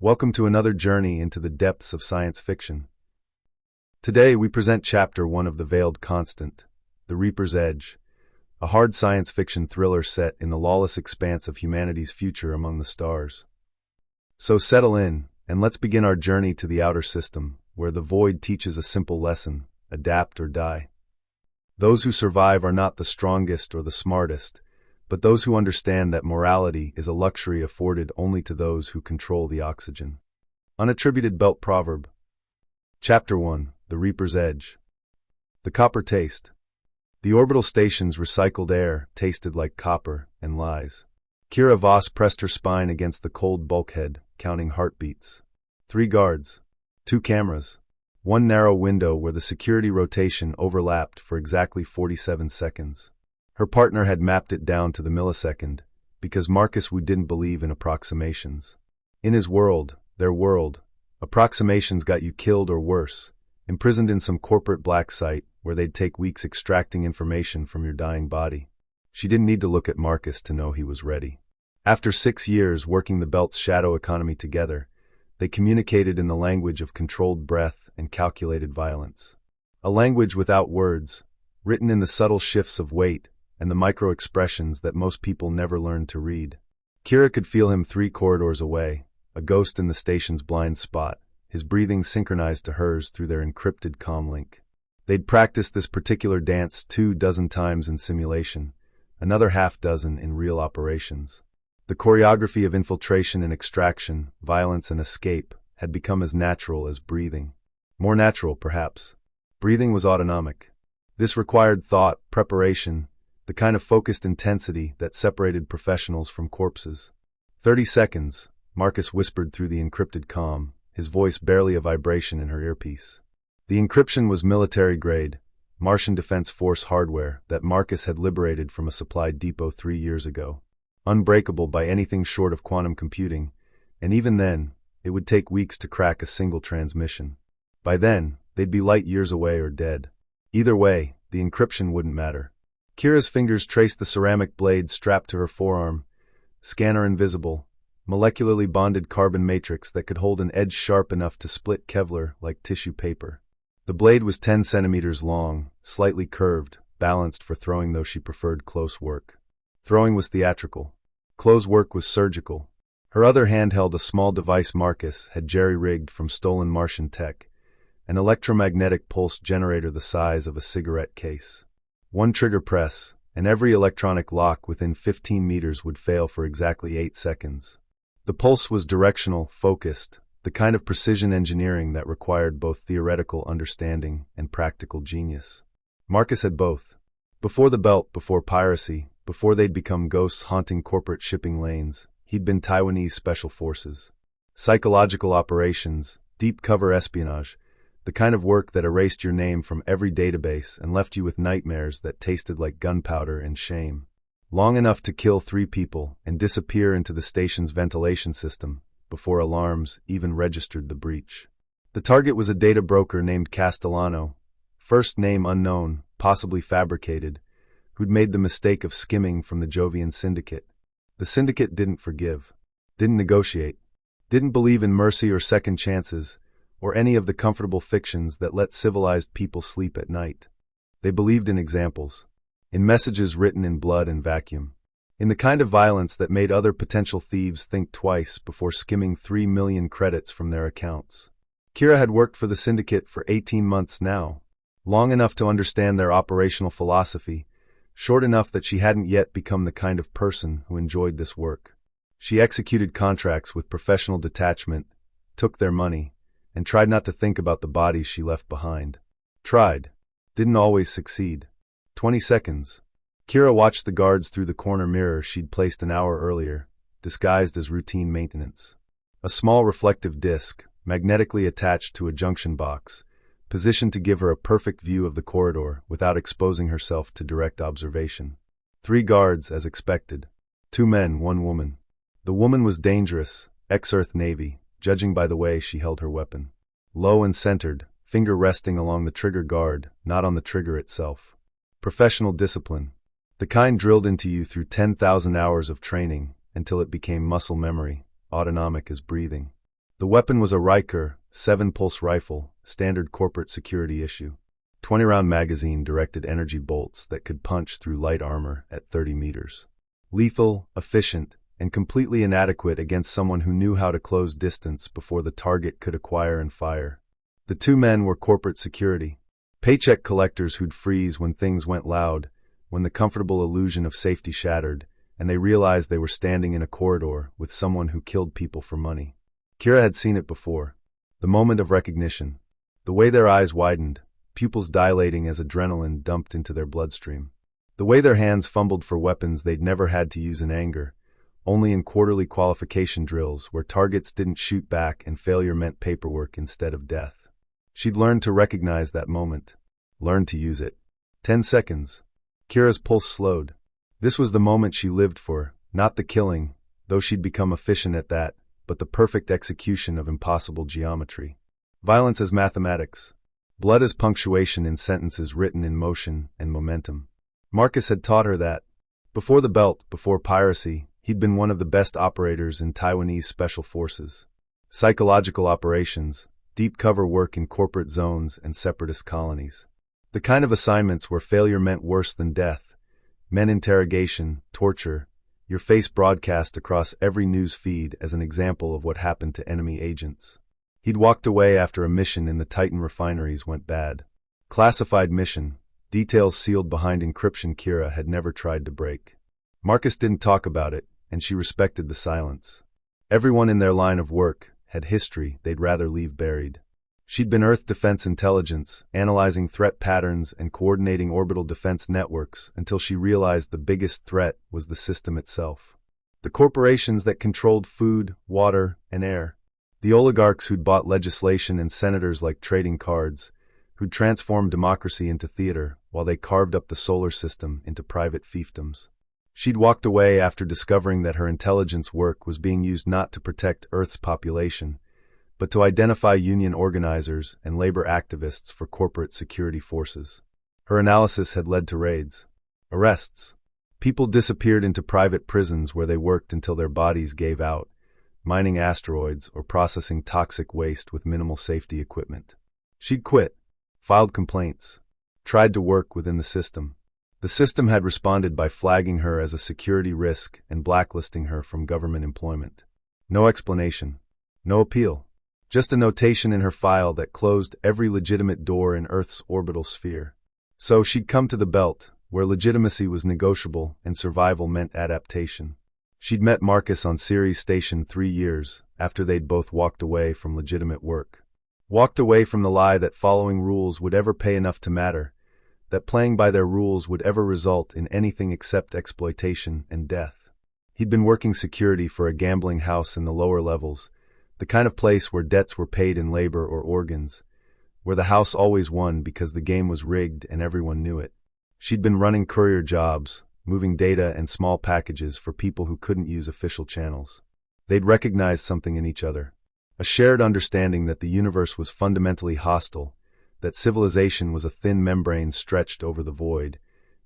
Welcome to another journey into the depths of science fiction. Today we present Chapter 1 of The Veiled Constant, The Reaper's Edge, a hard science fiction thriller set in the lawless expanse of humanity's future among the stars. So settle in, and let's begin our journey to the outer system, where the void teaches a simple lesson: adapt or die. Those who survive are not the strongest or the smartest, but those who understand that morality is a luxury afforded only to those who control the oxygen. Unattributed Belt Proverb. Chapter 1, The Reaper's Edge. The Copper Taste. The orbital station's recycled air tasted like copper and lies. Kira Voss pressed her spine against the cold bulkhead, counting heartbeats. 3 guards. 2 cameras. 1 narrow window where the security rotation overlapped for exactly 47 seconds. Her partner had mapped it down to the millisecond, because Marcus Wu didn't believe in approximations. In his world, their world, approximations got you killed or worse, imprisoned in some corporate black site where they'd take weeks extracting information from your dying body. She didn't need to look at Marcus to know he was ready. After 6 years working the Belt's shadow economy together, they communicated in the language of controlled breath and calculated violence. A language without words, written in the subtle shifts of weight and the micro-expressions that most people never learn to read. Kira could feel him 3 corridors away, a ghost in the station's blind spot, his breathing synchronized to hers through their encrypted comlink. They'd practiced this particular dance 24 times in simulation, another half dozen in real operations. The choreography of infiltration and extraction, violence and escape, had become as natural as breathing. More natural, perhaps. Breathing was autonomic. This required thought, preparation, the kind of focused intensity that separated professionals from corpses. 30 seconds, Marcus whispered through the encrypted comm, his voice barely a vibration in her earpiece. The encryption was military-grade, Martian Defense Force hardware that Marcus had liberated from a supply depot 3 years ago. Unbreakable by anything short of quantum computing, and even then, it would take weeks to crack a single transmission. By then, they'd be light years away or dead. Either way, the encryption wouldn't matter. Kira's fingers traced the ceramic blade strapped to her forearm, scanner invisible, molecularly bonded carbon matrix that could hold an edge sharp enough to split Kevlar like tissue paper. The blade was 10 centimeters long, slightly curved, balanced for throwing though she preferred close work. Throwing was theatrical. Close work was surgical. Her other hand held a small device Marcus had jerry-rigged from stolen Martian tech, an electromagnetic pulse generator the size of a cigarette case. 1 trigger press, and every electronic lock within 15 meters would fail for exactly 8 seconds. The pulse was directional, focused, the kind of precision engineering that required both theoretical understanding and practical genius. Marcus had both. Before the Belt, before piracy, before they'd become ghosts haunting corporate shipping lanes, he'd been Taiwanese special forces. Psychological operations, deep cover espionage, the kind of work that erased your name from every database and left you with nightmares that tasted like gunpowder and shame. Long enough to kill 3 people and disappear into the station's ventilation system before alarms even registered the breach. The target was a data broker named Castellano, first name unknown, possibly fabricated, who'd made the mistake of skimming from the Jovian Syndicate. The Syndicate didn't forgive, didn't negotiate, didn't believe in mercy or second chances, or any of the comfortable fictions that let civilized people sleep at night. They believed in examples, in messages written in blood and vacuum, in the kind of violence that made other potential thieves think twice before skimming 3 million credits from their accounts. Kira had worked for the Syndicate for 18 months now, long enough to understand their operational philosophy, short enough that she hadn't yet become the kind of person who enjoyed this work. She executed contracts with professional detachment, took their money, and tried not to think about the bodies she left behind. Tried. Didn't always succeed. 20 seconds. Kira watched the guards through the corner mirror she'd placed an hour earlier, disguised as routine maintenance. A small reflective disc, magnetically attached to a junction box, positioned to give her a perfect view of the corridor without exposing herself to direct observation. 3 guards, as expected. 2 men, 1 woman. The woman was dangerous, ex-Earth Navy, judging by the way she held her weapon. Low and centered, finger resting along the trigger guard, not on the trigger itself. Professional discipline. The kind drilled into you through 10,000 hours of training until it became muscle memory, autonomic as breathing. The weapon was a Riker 7-pulse rifle, standard corporate security issue. 20-round magazine directed energy bolts that could punch through light armor at 30 meters. Lethal, efficient, and completely inadequate against someone who knew how to close distance before the target could acquire and fire. The two men were corporate security. Paycheck collectors who'd freeze when things went loud, when the comfortable illusion of safety shattered, and they realized they were standing in a corridor with someone who killed people for money. Kira had seen it before. The moment of recognition. The way their eyes widened, pupils dilating as adrenaline dumped into their bloodstream. The way their hands fumbled for weapons they'd never had to use in anger, only in quarterly qualification drills where targets didn't shoot back and failure meant paperwork instead of death. She'd learned to recognize that moment, learned to use it. 10 seconds. Kira's pulse slowed. This was the moment she lived for, not the killing, though she'd become efficient at that, but the perfect execution of impossible geometry. Violence as mathematics. Blood as punctuation in sentences written in motion and momentum. Marcus had taught her that. Before the belt, before piracy, he'd been one of the best operators in Taiwanese special forces. Psychological operations, deep cover work in corporate zones and separatist colonies. The kind of assignments where failure meant worse than death. Men interrogation, torture, your face broadcast across every news feed as an example of what happened to enemy agents. He'd walked away after a mission in the Titan refineries went bad. Classified mission, details sealed behind encryption Kira had never tried to break. Marcus didn't talk about it, and she respected the silence. Everyone in their line of work had history they'd rather leave buried. She'd been Earth Defense Intelligence, analyzing threat patterns and coordinating orbital defense networks until she realized the biggest threat was the system itself. The corporations that controlled food, water, and air. The oligarchs who'd bought legislation and senators like trading cards, who'd transformed democracy into theater while they carved up the solar system into private fiefdoms. She'd walked away after discovering that her intelligence work was being used not to protect Earth's population, but to identify union organizers and labor activists for corporate security forces. Her analysis had led to raids, arrests. People disappeared into private prisons where they worked until their bodies gave out, mining asteroids or processing toxic waste with minimal safety equipment. She'd quit, filed complaints, tried to work within the system. The system had responded by flagging her as a security risk and blacklisting her from government employment. No explanation, no appeal. Just a notation in her file that closed every legitimate door in Earth's orbital sphere. So she'd come to the belt, where legitimacy was negotiable and survival meant adaptation. She'd met Marcus on Ceres Station 3 years after they'd both walked away from legitimate work. Walked away from the lie that following rules would ever pay enough to matter, that playing by their rules would ever result in anything except exploitation and death. He'd been working security for a gambling house in the lower levels, the kind of place where debts were paid in labor or organs, where the house always won because the game was rigged and everyone knew it. She'd been running courier jobs, moving data and small packages for people who couldn't use official channels. They'd recognized something in each other, a shared understanding that the universe was fundamentally hostile, that civilization was a thin membrane stretched over the void,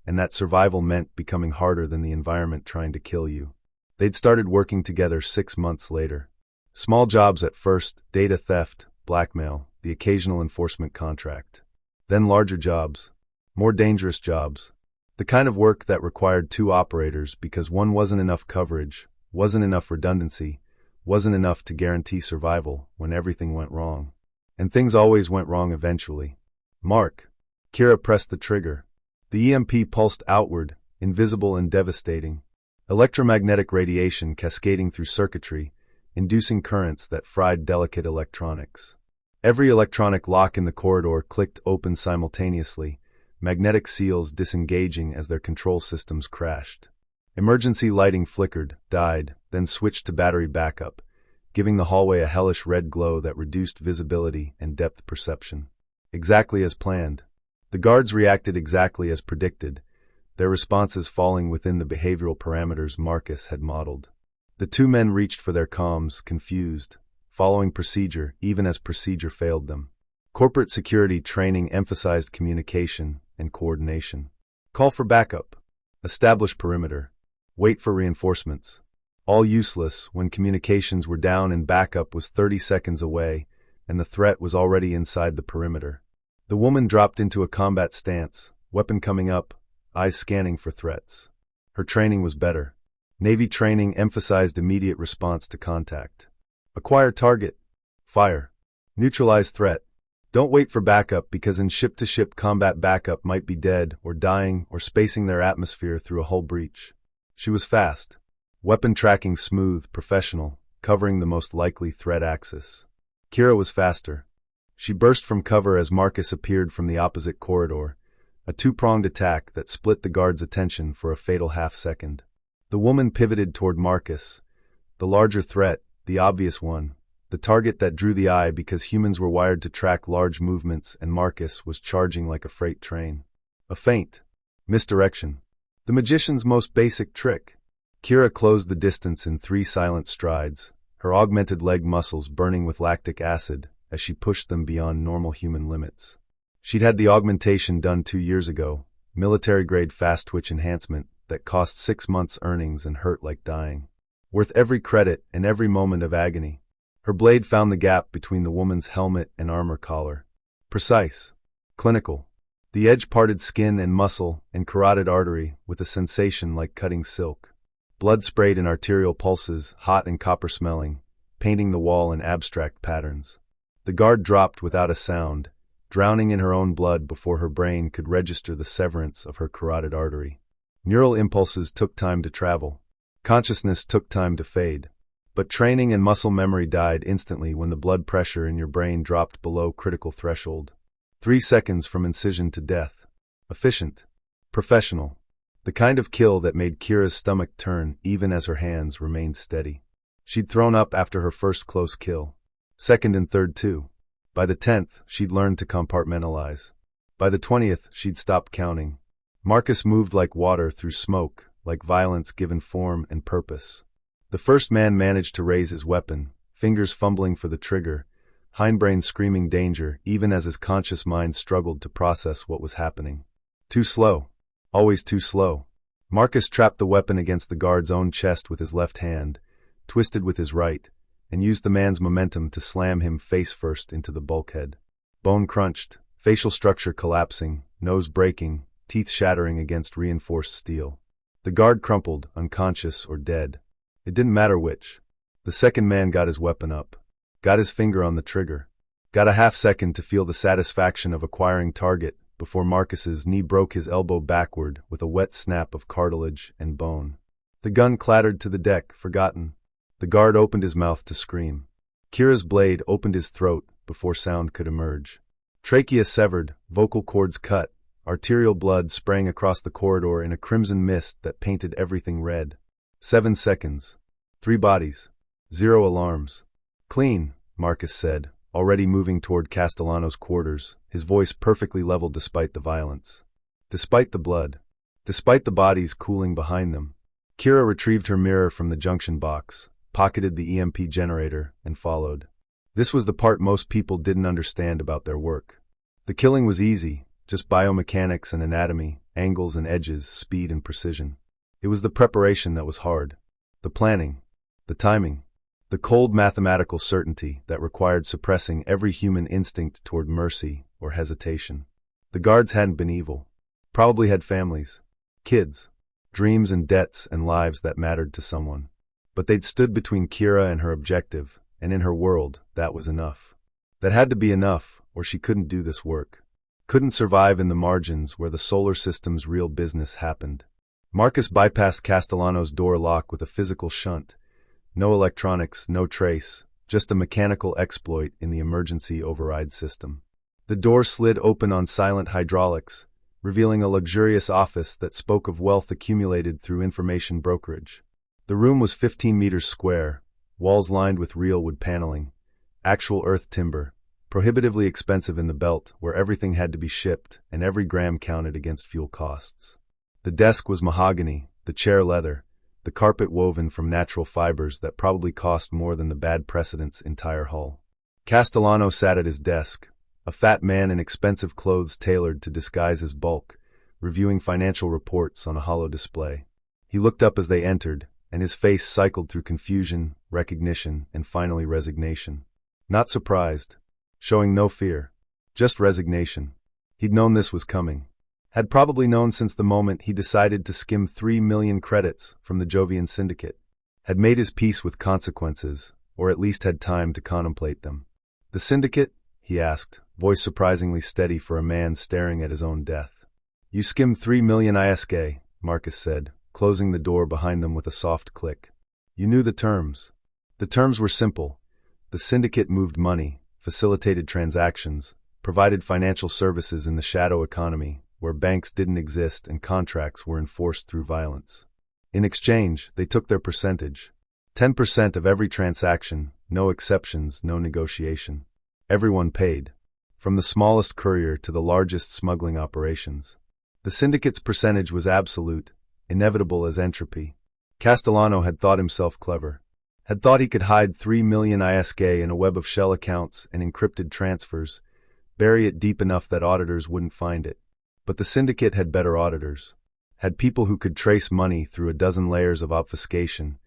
and that survival meant becoming harder than the environment trying to kill you. They'd started working together 6 months later. Small jobs at first, data theft, blackmail, the occasional enforcement contract. Then larger jobs, more dangerous jobs. The kind of work that required 2 operators because one wasn't enough coverage, wasn't enough redundancy, wasn't enough to guarantee survival when everything went wrong. And things always went wrong eventually. Mark. Kira pressed the trigger. The EMP pulsed outward, invisible and devastating. Electromagnetic radiation cascading through circuitry, inducing currents that fried delicate electronics. Every electronic lock in the corridor clicked open simultaneously, magnetic seals disengaging as their control systems crashed. Emergency lighting flickered, died, then switched to battery backup, giving the hallway a hellish red glow that reduced visibility and depth perception. Exactly as planned. The guards reacted exactly as predicted, their responses falling within the behavioral parameters Marcus had modeled. The two men reached for their comms, confused, following procedure even as procedure failed them. Corporate security training emphasized communication and coordination. Call for backup. Establish perimeter. Wait for reinforcements. All useless when communications were down and backup was 30 seconds away, and the threat was already inside the perimeter. The woman dropped into a combat stance, weapon coming up, eyes scanning for threats. Her training was better. Navy training emphasized immediate response to contact. Acquire target. Fire. Neutralize threat. Don't wait for backup because in ship-to-ship combat backup might be dead or dying or spacing their atmosphere through a hull breach. She was fast. Weapon tracking smooth, professional, covering the most likely threat axis. Kira was faster. She burst from cover as Marcus appeared from the opposite corridor, a two-pronged attack that split the guard's attention for a fatal half-second. The woman pivoted toward Marcus, the larger threat, the obvious one, the target that drew the eye because humans were wired to track large movements and Marcus was charging like a freight train. A feint. Misdirection. The magician's most basic trick. Kira closed the distance in 3 silent strides, her augmented leg muscles burning with lactic acid as she pushed them beyond normal human limits. She'd had the augmentation done 2 years ago, military-grade fast-twitch enhancement that cost 6 months' earnings and hurt like dying. Worth every credit and every moment of agony. Her blade found the gap between the woman's helmet and armor collar. Precise. Clinical. The edge parted skin and muscle and carotid artery with a sensation like cutting silk. Blood sprayed in arterial pulses, hot and copper-smelling, painting the wall in abstract patterns. The guard dropped without a sound, drowning in her own blood before her brain could register the severance of her carotid artery. Neural impulses took time to travel. Consciousness took time to fade. But training and muscle memory died instantly when the blood pressure in your brain dropped below critical threshold. 3 seconds from incision to death. Efficient. Professional. The kind of kill that made Kira's stomach turn even as her hands remained steady. She'd thrown up after her first close kill. Second and third too. By the 10th, she'd learned to compartmentalize. By the 20th, she'd stopped counting. Marcus moved like water through smoke, like violence given form and purpose. The first man managed to raise his weapon, fingers fumbling for the trigger, hindbrain screaming danger even as his conscious mind struggled to process what was happening. Too slow. Always too slow. Marcus trapped the weapon against the guard's own chest with his left hand, twisted with his right, and used the man's momentum to slam him face first into the bulkhead. Bone crunched, facial structure collapsing, nose breaking, teeth shattering against reinforced steel. The guard crumpled, unconscious or dead. It didn't matter which. The second man got his weapon up, got his finger on the trigger, got a half-second to feel the satisfaction of acquiring target before Marcus's knee broke his elbow backward with a wet snap of cartilage and bone. The gun clattered to the deck, forgotten. The guard opened his mouth to scream. Kira's blade opened his throat before sound could emerge. Trachea severed, vocal cords cut, arterial blood spraying across the corridor in a crimson mist that painted everything red. 7 seconds. 3 bodies. 0 alarms. Clean, Marcus said, already moving toward Castellano's quarters, his voice perfectly level despite the violence. Despite the blood. Despite the bodies cooling behind them. Kira retrieved her mirror from the junction box, pocketed the EMP generator, and followed. This was the part most people didn't understand about their work. The killing was easy, just biomechanics and anatomy, angles and edges, speed and precision. It was the preparation that was hard. The planning. The timing. The cold mathematical certainty that required suppressing every human instinct toward mercy or hesitation. The guards hadn't been evil. Probably had families. Kids. Dreams and debts and lives that mattered to someone. But they'd stood between Kira and her objective, and in her world, that was enough. That had to be enough, or she couldn't do this work. Couldn't survive in the margins where the solar system's real business happened. Marcus bypassed Castellano's door lock with a physical shunt. No electronics, no trace, just a mechanical exploit in the emergency override system. The door slid open on silent hydraulics, revealing a luxurious office that spoke of wealth accumulated through information brokerage. The room was 15 meters square, walls lined with real wood paneling, actual earth timber, prohibitively expensive in the belt where everything had to be shipped and every gram counted against fuel costs. The desk was mahogany, the chair leather, the carpet woven from natural fibers that probably cost more than the bad precedent's entire hull. Castellano sat at his desk, a fat man in expensive clothes tailored to disguise his bulk, reviewing financial reports on a hollow display. He looked up as they entered, and his face cycled through confusion, recognition, and finally resignation. Not surprised. Showing no fear. Just resignation. He'd known this was coming. Had probably known since the moment he decided to skim 3 million credits from the Jovian Syndicate. Had made his peace with consequences, or at least had time to contemplate them. "The Syndicate?" he asked, voice surprisingly steady for a man staring at his own death. "You skimmed 3 million ISK, Marcus said, closing the door behind them with a soft click. "You knew the terms." The terms were simple. The Syndicate moved money, facilitated transactions, provided financial services in the shadow economy, where banks didn't exist and contracts were enforced through violence. In exchange, they took their percentage. 10% of every transaction, no exceptions, no negotiation. Everyone paid. From the smallest courier to the largest smuggling operations. The Syndicate's percentage was absolute, inevitable as entropy. Castellano had thought himself clever. Had thought he could hide 3 million ISK in a web of shell accounts and encrypted transfers, bury it deep enough that auditors wouldn't find it. But the Syndicate had better auditors. Had people who could trace money through a dozen layers of obfuscation,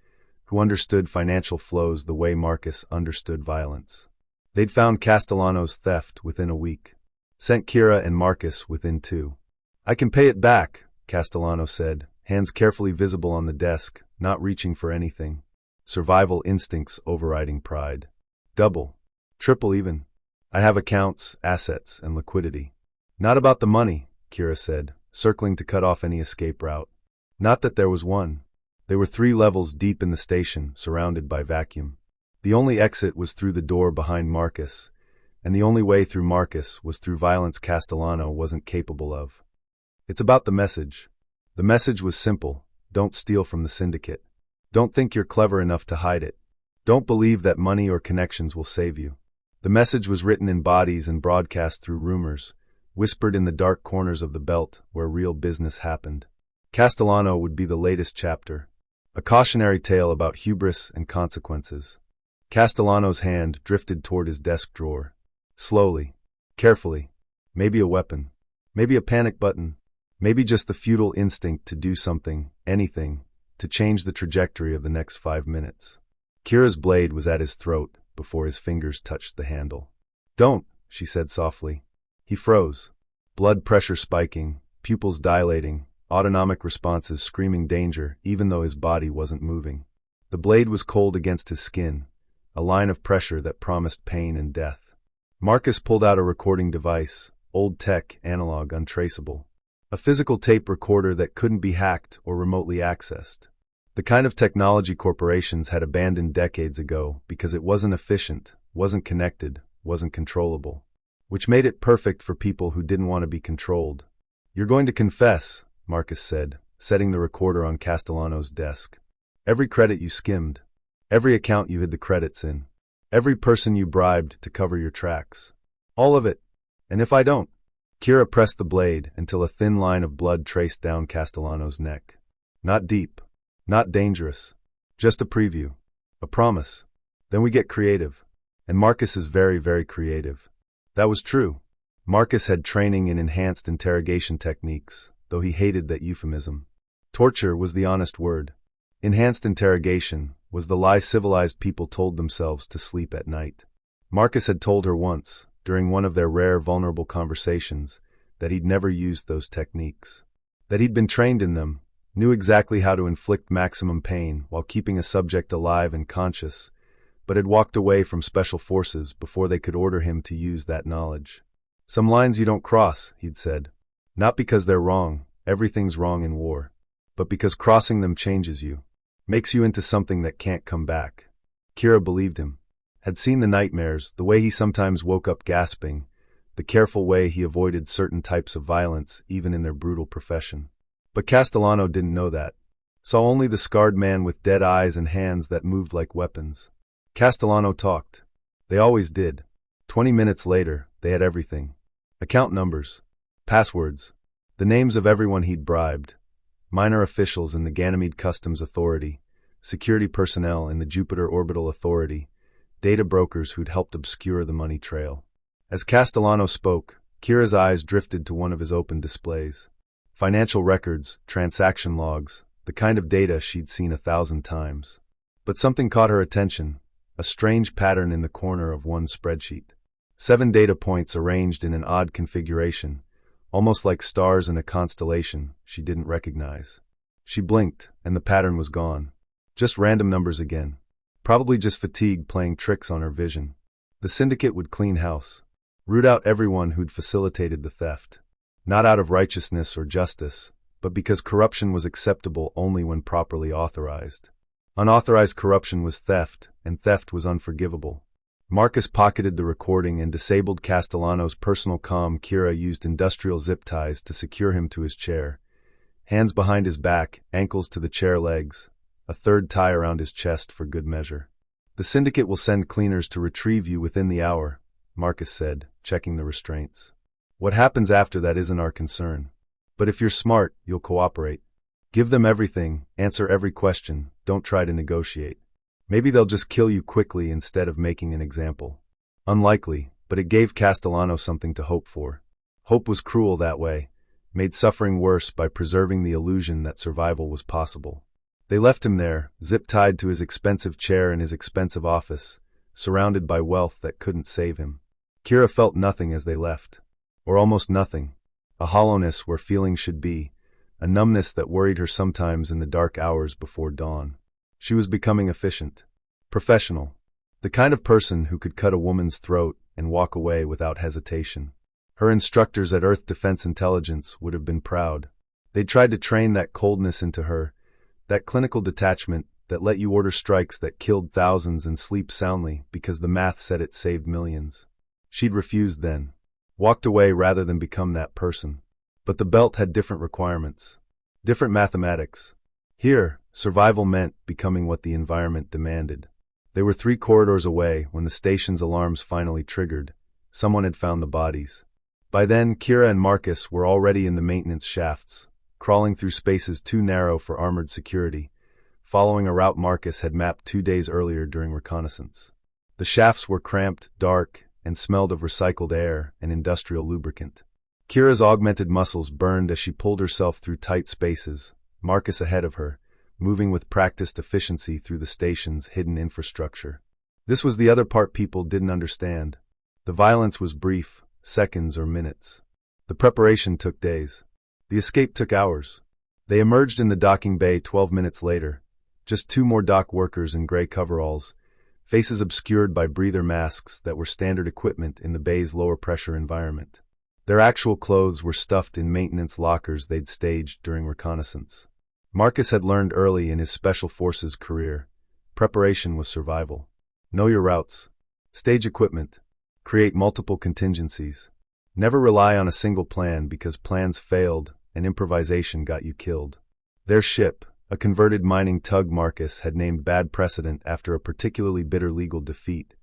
who understood financial flows the way Marcus understood violence. They'd found Castellano's theft within a week. Sent Kira and Marcus within 2. "I can pay it back," Castellano said, hands carefully visible on the desk, not reaching for anything. Survival instincts overriding pride. "Double. Triple even. I have accounts, assets, and liquidity." "Not about the money," Kira said, circling to cut off any escape route. Not that there was one. They were 3 levels deep in the station, surrounded by vacuum. The only exit was through the door behind Marcus, and the only way through Marcus was through violence Castellano wasn't capable of. "It's about the message." The message was simple: don't steal from the Syndicate. Don't think you're clever enough to hide it. Don't believe that money or connections will save you. The message was written in bodies and broadcast through rumors, whispered in the dark corners of the belt where real business happened. Castellano would be the latest chapter. A cautionary tale about hubris and consequences. Castellano's hand drifted toward his desk drawer. Slowly. Carefully. Maybe a weapon. Maybe a panic button. Maybe just the futile instinct to do something, anything, to change the trajectory of the next 5 minutes. Kira's blade was at his throat before his fingers touched the handle. "Don't," she said softly. He froze. Blood pressure spiking, pupils dilating, autonomic responses screaming danger even though his body wasn't moving. The blade was cold against his skin, a line of pressure that promised pain and death. Marcus pulled out a recording device, old tech, analog, untraceable. A physical tape recorder that couldn't be hacked or remotely accessed. The kind of technology corporations had abandoned decades ago because it wasn't efficient, wasn't connected, wasn't controllable. Which made it perfect for people who didn't want to be controlled. "You're going to confess," Marcus said, setting the recorder on Castellano's desk. "Every credit you skimmed. Every account you hid the credits in. Every person you bribed to cover your tracks. All of it. And if I don't?" Kira pressed the blade until a thin line of blood traced down Castellano's neck. Not deep. Not dangerous. Just a preview. A promise. Then we get creative. And Marcus is very, very creative. That was true. Marcus had training in enhanced interrogation techniques, though he hated that euphemism. Torture was the honest word. Enhanced interrogation was the lie civilized people told themselves to sleep at night. Marcus had told her once, during one of their rare vulnerable conversations, that he'd never used those techniques. That he'd been trained in them, knew exactly how to inflict maximum pain while keeping a subject alive and conscious, but had walked away from special forces before they could order him to use that knowledge. "Some lines you don't cross," he'd said. "Not because they're wrong, everything's wrong in war, but because crossing them changes you, makes you into something that can't come back." Kira believed him. Had seen the nightmares, the way he sometimes woke up gasping, the careful way he avoided certain types of violence even in their brutal profession. But Castellano didn't know that. Saw only the scarred man with dead eyes and hands that moved like weapons. Castellano talked. They always did. 20 minutes later, they had everything. Account numbers. Passwords. The names of everyone he'd bribed. Minor officials in the Ganymede Customs Authority, security personnel in the Jupiter Orbital Authority, data brokers who'd helped obscure the money trail. As Castellano spoke, Kira's eyes drifted to one of his open displays. Financial records, transaction logs, the kind of data she'd seen 1,000 times. But something caught her attention, a strange pattern in the corner of one spreadsheet. 7 data points arranged in an odd configuration, almost like stars in a constellation she didn't recognize. She blinked, and the pattern was gone. Just random numbers again. Probably just fatigue playing tricks on her vision. The syndicate would clean house. Root out everyone who'd facilitated the theft. Not out of righteousness or justice, but because corruption was acceptable only when properly authorized. Unauthorized corruption was theft, and theft was unforgivable. Marcus pocketed the recording and disabled Castellano's personal comm. Kira used industrial zip ties to secure him to his chair. Hands behind his back, ankles to the chair legs, a third tie around his chest for good measure. The syndicate will send cleaners to retrieve you within the hour, Marcus said, checking the restraints. What happens after that isn't our concern. But if you're smart, you'll cooperate. Give them everything, answer every question, don't try to negotiate. Maybe they'll just kill you quickly instead of making an example. Unlikely, but it gave Castellano something to hope for. Hope was cruel that way, made suffering worse by preserving the illusion that survival was possible. They left him there, zip-tied to his expensive chair in his expensive office, surrounded by wealth that couldn't save him. Kira felt nothing as they left. Or almost nothing. A hollowness where feeling should be, a numbness that worried her sometimes in the dark hours before dawn. She was becoming efficient. Professional. The kind of person who could cut a woman's throat and walk away without hesitation. Her instructors at Earth Defense Intelligence would have been proud. They'd tried to train that coldness into her, that clinical detachment that let you order strikes that killed thousands and sleep soundly because the math said it saved millions. She'd refused then. Walked away rather than become that person. But the belt had different requirements. Different mathematics. Here, survival meant becoming what the environment demanded. They were 3 corridors away when the station's alarms finally triggered. Someone had found the bodies. By then, Kira and Marcus were already in the maintenance shafts, crawling through spaces too narrow for armored security, following a route Marcus had mapped 2 days earlier during reconnaissance. The shafts were cramped, dark, and smelled of recycled air and industrial lubricant. Kira's augmented muscles burned as she pulled herself through tight spaces, Marcus ahead of her, moving with practiced efficiency through the station's hidden infrastructure. This was the other part people didn't understand. The violence was brief, seconds or minutes. The preparation took days. The escape took hours. They emerged in the docking bay 12 minutes later, just 2 more dock workers in gray coveralls, faces obscured by breather masks that were standard equipment in the bay's lower-pressure environment. Their actual clothes were stuffed in maintenance lockers they'd staged during reconnaissance. Marcus had learned early in his Special Forces career, preparation was survival. Know your routes. Stage equipment. Create multiple contingencies. Never rely on a single plan because plans failed and improvisation got you killed. Their ship, a converted mining tug Marcus had named Bad Precedent after a particularly bitter legal defeat,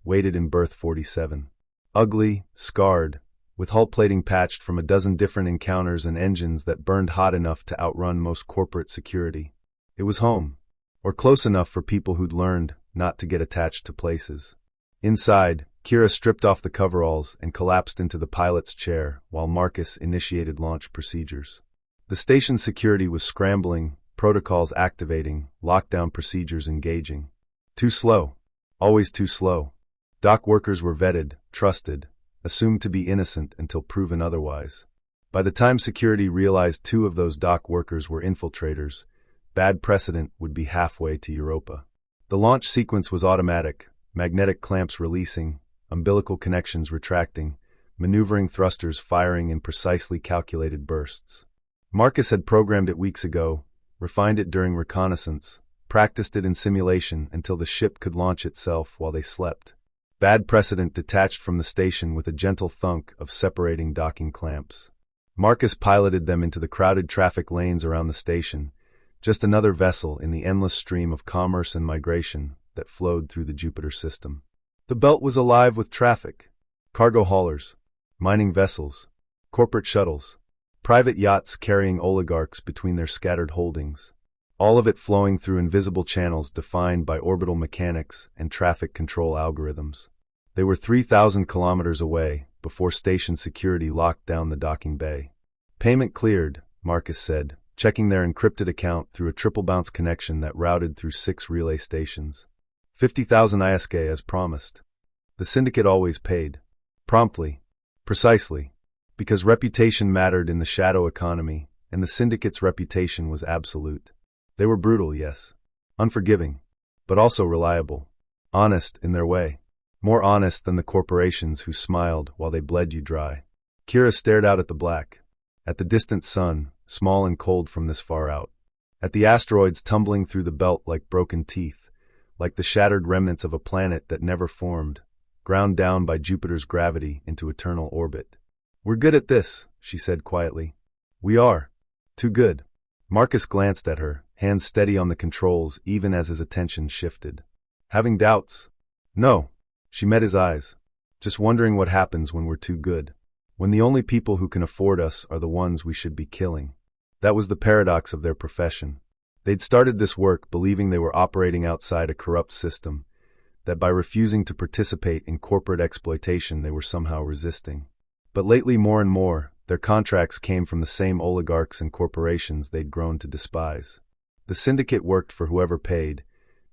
waited in berth 47. Ugly, scarred, with hull plating patched from a dozen different encounters and engines that burned hot enough to outrun most corporate security. It was home, or close enough for people who'd learned not to get attached to places. Inside, Kira stripped off the coveralls and collapsed into the pilot's chair while Marcus initiated launch procedures. The station's security was scrambling, protocols activating, lockdown procedures engaging. Too slow. Always too slow. Dock workers were vetted, trusted, assumed to be innocent until proven otherwise. By the time security realized 2 of those dock workers were infiltrators, Bad Precedent would be halfway to Europa. The launch sequence was automatic, magnetic clamps releasing, umbilical connections retracting, maneuvering thrusters firing in precisely calculated bursts. Marcus had programmed it weeks ago, refined it during reconnaissance, practiced it in simulation until the ship could launch itself while they slept. Bad Precedent detached from the station with a gentle thunk of separating docking clamps. Marcus piloted them into the crowded traffic lanes around the station, just another vessel in the endless stream of commerce and migration that flowed through the Jupiter system. The belt was alive with traffic. Cargo haulers, mining vessels, corporate shuttles, private yachts carrying oligarchs between their scattered holdings, all of it flowing through invisible channels defined by orbital mechanics and traffic control algorithms. They were 3,000 kilometers away before station security locked down the docking bay. Payment cleared, Marcus said, checking their encrypted account through a triple bounce connection that routed through 6 relay stations. 50,000 ISK as promised. The syndicate always paid. Promptly. Precisely. Because reputation mattered in the shadow economy, and the syndicate's reputation was absolute. They were brutal, yes. Unforgiving. But also reliable. Honest in their way. More honest than the corporations who smiled while they bled you dry. Kira stared out at the black. At the distant sun, small and cold from this far out. At the asteroids tumbling through the belt like broken teeth, like the shattered remnants of a planet that never formed, ground down by Jupiter's gravity into eternal orbit. "We're good at this," she said quietly. "We are. Too good." Marcus glanced at her, hands steady on the controls even as his attention shifted. "Having doubts?" "No." She met his eyes. "Just wondering what happens when we're too good. When the only people who can afford us are the ones we should be killing." That was the paradox of their profession. They'd started this work believing they were operating outside a corrupt system, that by refusing to participate in corporate exploitation they were somehow resisting. But lately, more and more, their contracts came from the same oligarchs and corporations they'd grown to despise. The syndicate worked for whoever paid,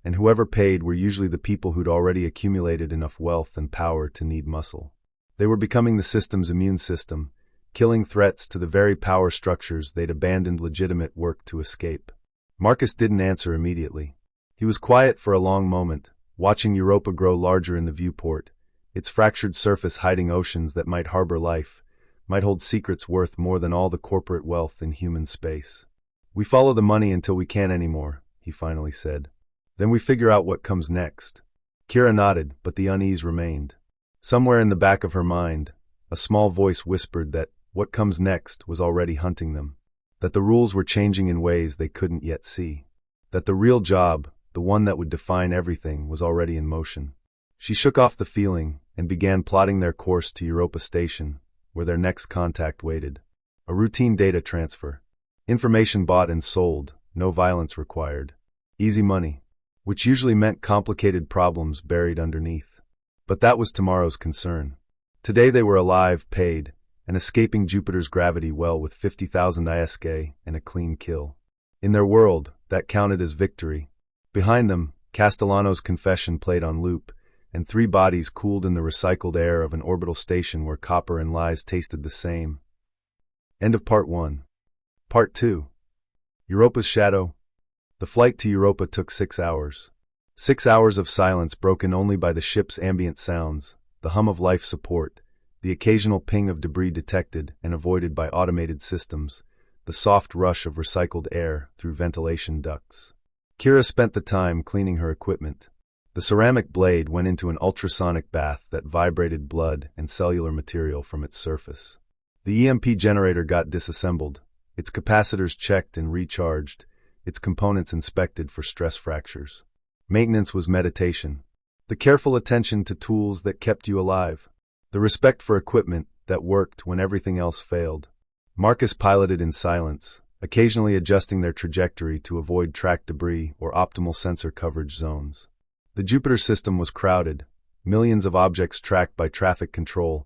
and whoever paid were usually the people who'd already accumulated enough wealth and power to need muscle. They were becoming the system's immune system, killing threats to the very power structures they'd abandoned legitimate work to escape. Marcus didn't answer immediately. He was quiet for a long moment, watching Europa grow larger in the viewport, its fractured surface hiding oceans that might harbor life, might hold secrets worth more than all the corporate wealth in human space. "We follow the money until we can't anymore," he finally said. "Then we figure out what comes next." Kira nodded, but the unease remained. Somewhere in the back of her mind, a small voice whispered that what comes next was already hunting them, that the rules were changing in ways they couldn't yet see, that the real job, the one that would define everything, was already in motion. She shook off the feeling and began plotting their course to Europa Station, where their next contact waited. A routine data transfer. Information bought and sold, no violence required. Easy money. Which usually meant complicated problems buried underneath. But that was tomorrow's concern. Today they were alive, paid, and escaping Jupiter's gravity well with 50,000 ISK and a clean kill. In their world, that counted as victory. Behind them, Castellano's confession played on loop, and 3 bodies cooled in the recycled air of an orbital station where copper and lies tasted the same. End of Part 1. Part 2. Europa's Shadow. The flight to Europa took 6 hours. 6 hours of silence broken only by the ship's ambient sounds, the hum of life support, the occasional ping of debris detected and avoided by automated systems, the soft rush of recycled air through ventilation ducts. Kira spent the time cleaning her equipment. The ceramic blade went into an ultrasonic bath that vibrated blood and cellular material from its surface. The EMP generator got disassembled, its capacitors checked and recharged, its components inspected for stress fractures. Maintenance was meditation. The careful attention to tools that kept you alive. The respect for equipment that worked when everything else failed. Marcus piloted in silence, occasionally adjusting their trajectory to avoid track debris or optimal sensor coverage zones. The Jupiter system was crowded, millions of objects tracked by traffic control,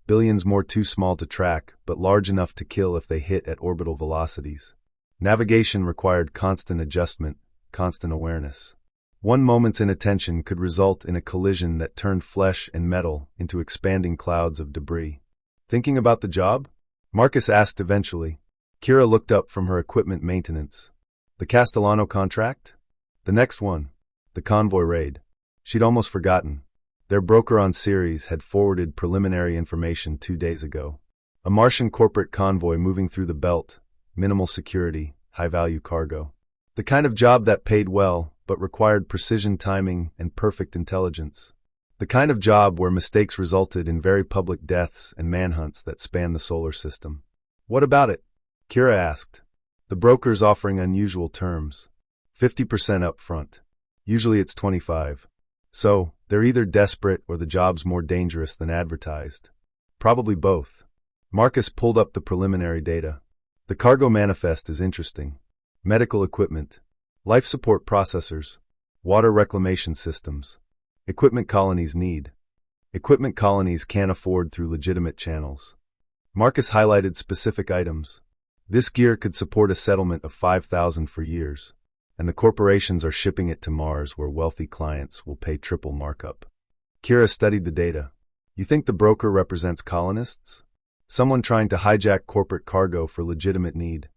billions more too small to track but large enough to kill if they hit at orbital velocities. Navigation required constant adjustment, constant awareness. One moment's inattention could result in a collision that turned flesh and metal into expanding clouds of debris. "Thinking about the job?" Marcus asked eventually. Kira looked up from her equipment maintenance. "The Castellano contract?" "The next one. The convoy raid." She'd almost forgotten. Their broker on Ceres had forwarded preliminary information 2 days ago. A Martian corporate convoy moving through the belt, minimal security, high-value cargo. The kind of job that paid well, but required precision timing and perfect intelligence. The kind of job where mistakes resulted in very public deaths and manhunts that span the solar system. "What about it?" Kira asked. The broker's offering unusual terms. 50% up front. Usually it's 25. So, they're either desperate or the job's more dangerous than advertised. Probably both. Marcus pulled up the preliminary data. The cargo manifest is interesting. Medical equipment. Life support processors. Water reclamation systems. Equipment colonies need. Equipment colonies can't afford through legitimate channels. Marcus highlighted specific items. This gear could support a settlement of 5,000 for years, and the corporations are shipping it to Mars where wealthy clients will pay triple markup. Kira studied the data. You think the broker represents colonists? Someone trying to hijack corporate cargo for legitimate need?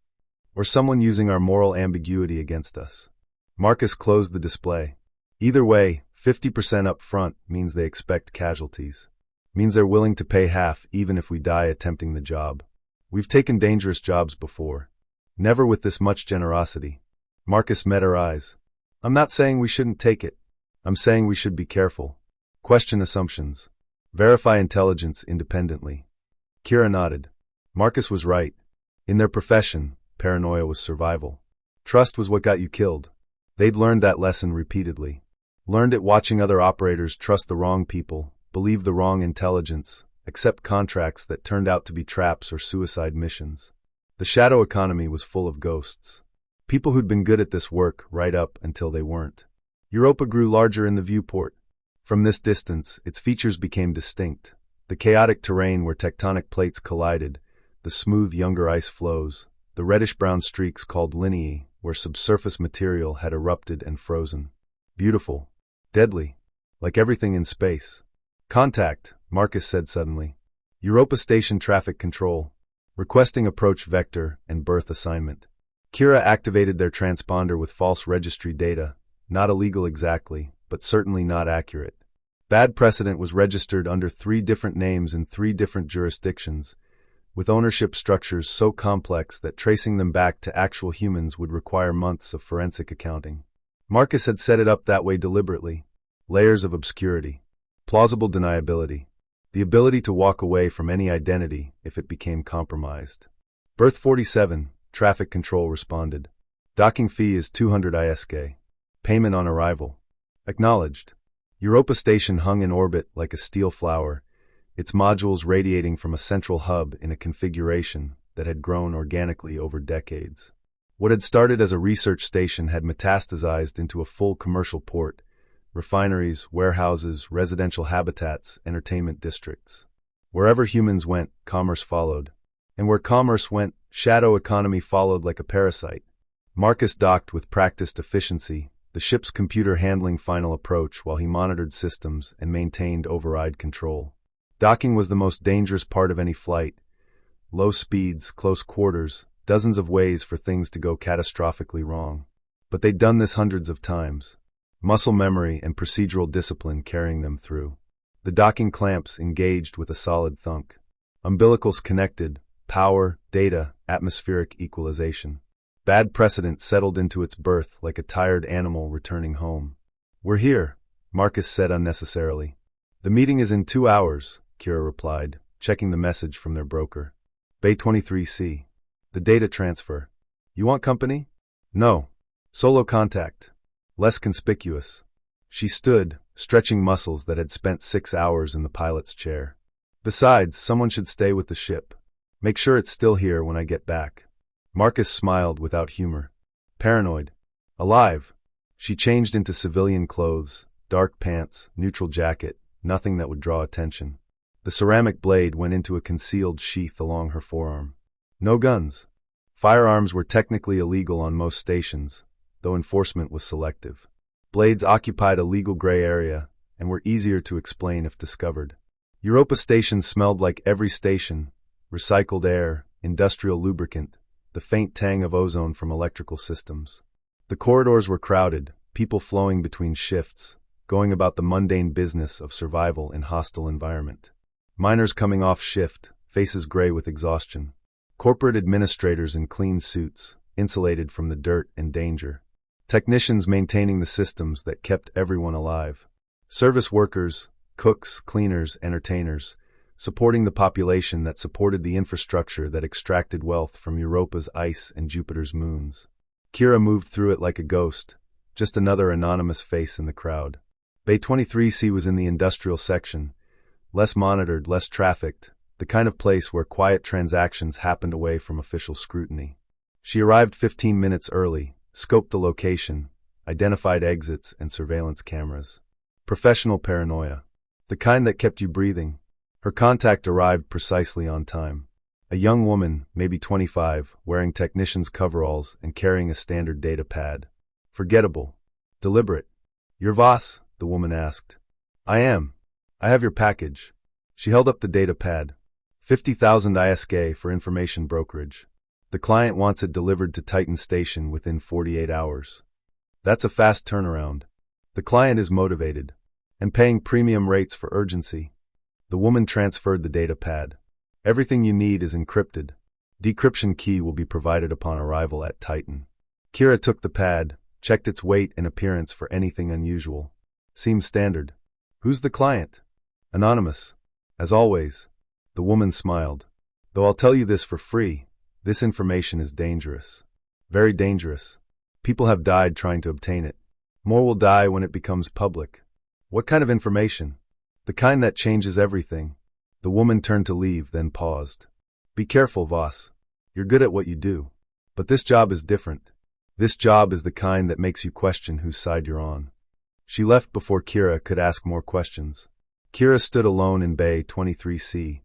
Or someone using our moral ambiguity against us? Marcus closed the display. Either way, 50% up front means they expect casualties. Means they're willing to pay half even if we die attempting the job. We've taken dangerous jobs before. Never with this much generosity. Marcus met her eyes. I'm not saying we shouldn't take it. I'm saying we should be careful. Question assumptions. Verify intelligence independently. Kira nodded. Marcus was right. In their profession, paranoia was survival. Trust was what got you killed. They'd learned that lesson repeatedly. Learned it watching other operators trust the wrong people, believe the wrong intelligence, accept contracts that turned out to be traps or suicide missions. The shadow economy was full of ghosts. People who'd been good at this work right up until they weren't. Europa grew larger in the viewport. From this distance, its features became distinct. The chaotic terrain where tectonic plates collided, the smooth younger ice flows, the reddish-brown streaks called lineae, where subsurface material had erupted and frozen. Beautiful. Deadly. Like everything in space. Contact, Marcus said suddenly. Europa Station Traffic Control. Requesting approach vector and berth assignment. Kira activated their transponder with false registry data, not illegal exactly, but certainly not accurate. Bad Precedent was registered under 3 different names in 3 different jurisdictions, with ownership structures so complex that tracing them back to actual humans would require months of forensic accounting. Marcus had set it up that way deliberately. Layers of obscurity. Plausible deniability. The ability to walk away from any identity if it became compromised. Berth 47, Traffic Control responded. Docking fee is 200 ISK. Payment on arrival. Acknowledged. Europa Station hung in orbit like a steel flower, its modules radiating from a central hub in a configuration that had grown organically over decades. What had started as a research station had metastasized into a full commercial port, refineries, warehouses, residential habitats, entertainment districts. Wherever humans went, commerce followed. And where commerce went, shadow economy followed like a parasite. Marcus docked with practiced efficiency, the ship's computer handling final approach while he monitored systems and maintained override control. Docking was the most dangerous part of any flight. Low speeds, close quarters, dozens of ways for things to go catastrophically wrong. But they'd done this hundreds of times. Muscle memory and procedural discipline carrying them through. The docking clamps engaged with a solid thunk. Umbilicals connected, power, data, atmospheric equalization. Bad Precedent settled into its berth like a tired animal returning home. We're here, Marcus said unnecessarily. The meeting is in 2 hours, Kira replied, checking the message from their broker. Bay 23C. The data transfer. You want company? No. Solo contact. Less conspicuous. She stood, stretching muscles that had spent 6 hours in the pilot's chair. Besides, someone should stay with the ship. Make sure it's still here when I get back. Marcus smiled without humor. Paranoid. Alive. She changed into civilian clothes, dark pants, neutral jacket, nothing that would draw attention. The ceramic blade went into a concealed sheath along her forearm. No guns. Firearms were technically illegal on most stations, though enforcement was selective. Blades occupied a legal gray area and were easier to explain if discovered. Europa Station smelled like every station: recycled air, industrial lubricant, the faint tang of ozone from electrical systems. The corridors were crowded, people flowing between shifts, going about the mundane business of survival in hostile environment. Miners coming off shift, faces gray with exhaustion. Corporate administrators in clean suits, insulated from the dirt and danger. Technicians maintaining the systems that kept everyone alive. Service workers, cooks, cleaners, entertainers, supporting the population that supported the infrastructure that extracted wealth from Europa's ice and Jupiter's moons. Kira moved through it like a ghost, just another anonymous face in the crowd. Bay 23C was in the industrial section, less monitored, less trafficked, the kind of place where quiet transactions happened away from official scrutiny. She arrived 15 minutes early, scoped the location, identified exits and surveillance cameras. Professional paranoia. The kind that kept you breathing. Her contact arrived precisely on time. A young woman, maybe 25, wearing technician's coveralls and carrying a standard data pad. Forgettable. Deliberate. "You're Voss?" the woman asked. "I am. I have your package." She held up the data pad. 50,000 ISK for information brokerage. The client wants it delivered to Titan Station within 48 hours. That's a fast turnaround. The client is motivated and paying premium rates for urgency. The woman transferred the data pad. "Everything you need is encrypted. Decryption key will be provided upon arrival at Titan." Kira took the pad, checked its weight and appearance for anything unusual. Seems standard. "Who's the client?" "Anonymous. As always." The woman smiled. "Though I'll tell you this for free, this information is dangerous. Very dangerous. People have died trying to obtain it. More will die when it becomes public." "What kind of information?" "The kind that changes everything." The woman turned to leave, then paused. "Be careful, Voss. You're good at what you do. But this job is different. This job is the kind that makes you question whose side you're on." She left before Kira could ask more questions. Kira stood alone in Bay 23C,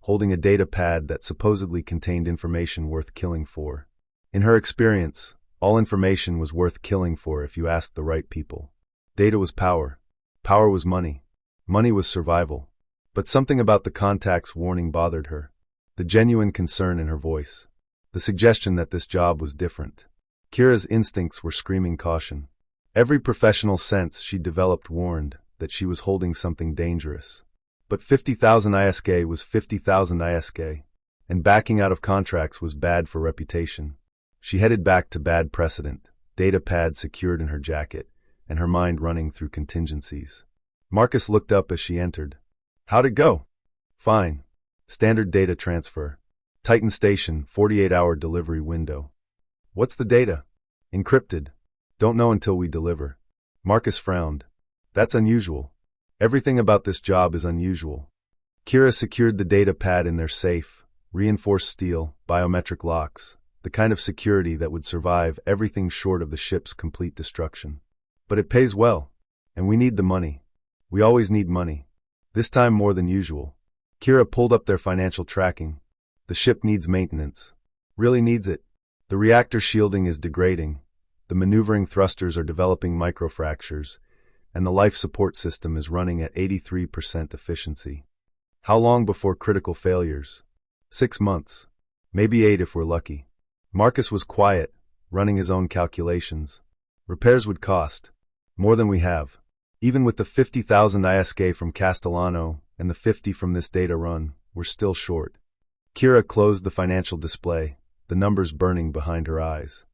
holding a data pad that supposedly contained information worth killing for. In her experience, all information was worth killing for if you asked the right people. Data was power. Power was money. Money was survival. But something about the contact's warning bothered her. The genuine concern in her voice. The suggestion that this job was different. Kira's instincts were screaming caution. Every professional sense she developed warned that she was holding something dangerous. But 50,000 ISK was 50,000 ISK, and backing out of contracts was bad for reputation. She headed back to bad precedent, data pad secured in her jacket, and her mind running through contingencies. Marcus looked up as she entered. "How'd it go?" "Fine. Standard data transfer. Titan Station, 48-hour delivery window." "What's the data?" "Encrypted. Don't know until we deliver." Marcus frowned. "That's unusual. Everything about this job is unusual." Kira secured the data pad in their safe, reinforced steel, biometric locks, the kind of security that would survive everything short of the ship's complete destruction. "But it pays well, and we need the money. We always need money. This time more than usual." Kira pulled up their financial tracking. "The ship needs maintenance. Really needs it. The reactor shielding is degrading, the maneuvering thrusters are developing microfractures, and the life support system is running at 83% efficiency. How long before critical failures?" 6 months. Maybe 8 if we're lucky." Marcus was quiet, running his own calculations. "Repairs would cost more than we have. Even with the 50,000 ISK from Castellano and the 50 from this data run, we're still short." Kira closed the financial display, the numbers burning behind her eyes.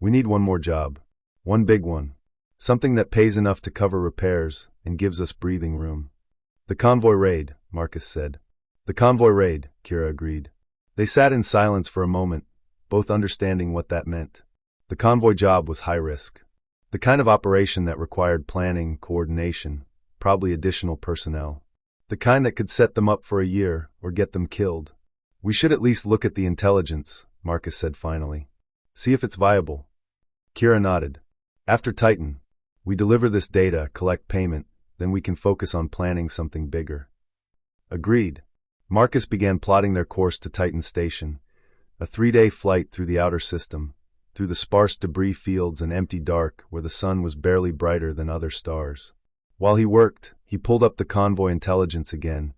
"We need one more job. One big one. Something that pays enough to cover repairs and gives us breathing room." "The convoy raid," Marcus said. "The convoy raid," Kira agreed. They sat in silence for a moment, both understanding what that meant. The convoy job was high risk. The kind of operation that required planning, coordination, probably additional personnel. The kind that could set them up for a year or get them killed. "We should at least look at the intelligence," Marcus said finally. "See if it's viable." Kira nodded. "After Titan, we deliver this data, collect payment, then we can focus on planning something bigger." Agreed. Marcus began plotting their course to Titan Station, a 3-day flight through the outer system, through the sparse debris fields and empty dark where the sun was barely brighter than other stars. While he worked, he pulled up the convoy intelligence again,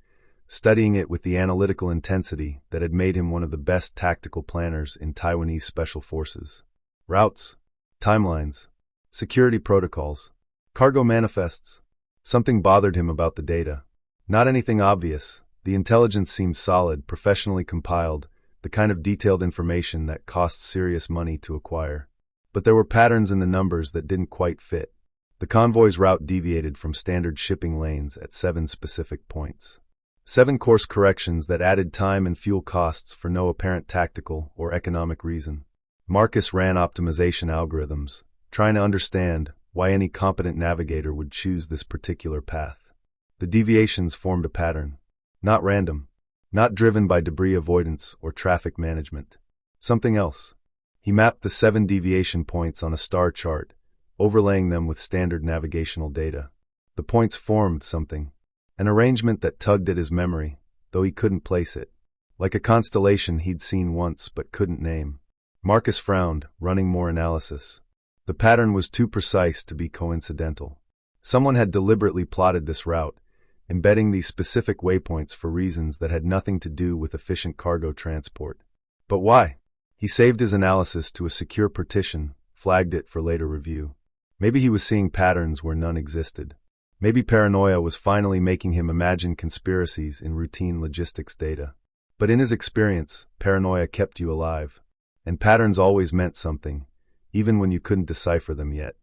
studying it with the analytical intensity that had made him one of the best tactical planners in Taiwanese special forces. Routes, timelines, security protocols, cargo manifests. Something bothered him about the data. Not anything obvious. The intelligence seemed solid, professionally compiled, the kind of detailed information that costs serious money to acquire. But there were patterns in the numbers that didn't quite fit. The convoy's route deviated from standard shipping lanes at 7 specific points. 7 course corrections that added time and fuel costs for no apparent tactical or economic reason. Marcus ran optimization algorithms, trying to understand why any competent navigator would choose this particular path. The deviations formed a pattern. Not random. Not driven by debris avoidance or traffic management. Something else. He mapped the 7 deviation points on a star chart, overlaying them with standard navigational data. The points formed something. An arrangement that tugged at his memory, though he couldn't place it. like a constellation he'd seen once but couldn't name. Marcus frowned, running more analysis. The pattern was too precise to be coincidental. Someone had deliberately plotted this route, embedding these specific waypoints for reasons that had nothing to do with efficient cargo transport. But why? He saved his analysis to a secure partition, flagged it for later review. Maybe he was seeing patterns where none existed. Maybe paranoia was finally making him imagine conspiracies in routine logistics data. But in his experience, paranoia kept you alive. And patterns always meant something, even when you couldn't decipher them yet.